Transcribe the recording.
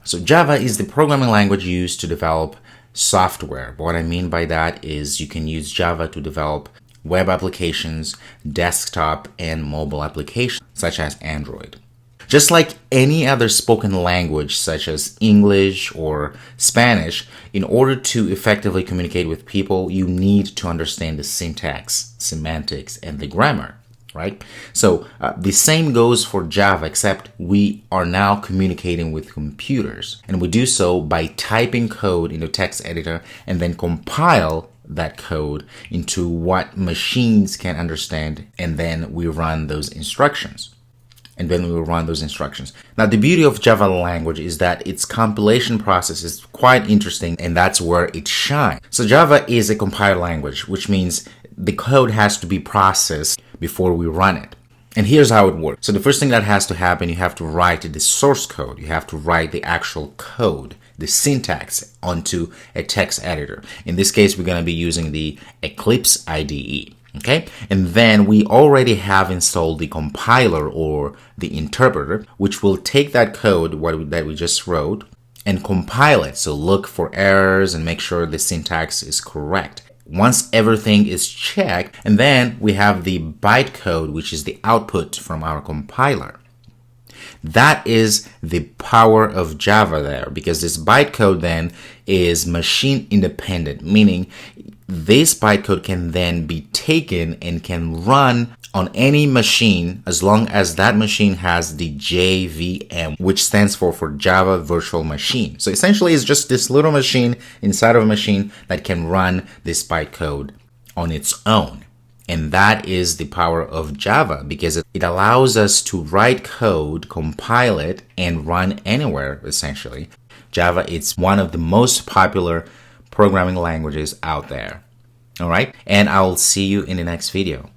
So Java is the programming language used to develop software. What I mean by that is you can use Java to develop web applications, desktop, and mobile applications, such as Android. Just like any other spoken language, such as English or Spanish, in order to effectively communicate with people, you need to understand the syntax, semantics, and the grammar, right? So the same goes for Java, except we are now communicating with computers. And we do so by typing code into text editor and then compile that code into what machines can understand, and then we run those instructions. Now, the beauty of Java language is that its compilation process is quite interesting, and that's where it shines. So Java is a compiled language, which means the code has to be processed before we run it. And here's how it works. So the first thing that has to happen, you have to write the source code. You have to write the actual code, the syntax, onto a text editor. In this case, we're going to be using the Eclipse IDE. Okay, and then we already have installed the compiler or the interpreter, which will take that code that we just wrote and compile it. So look for errors and make sure the syntax is correct. Once everything is checked, and then we have the bytecode, which is the output from our compiler. That is the power of Java there, because this bytecode then is machine independent, meaning this bytecode can then be taken and can run on any machine as long as that machine has the JVM, which stands for Java Virtual Machine. So essentially it's just this little machine inside of a machine that can run this bytecode on its own. And that is the power of Java, because it allows us to write code, compile it, and run anywhere, essentially. Java is one of the most popular programming languages out there. All right, and I'll see you in the next video.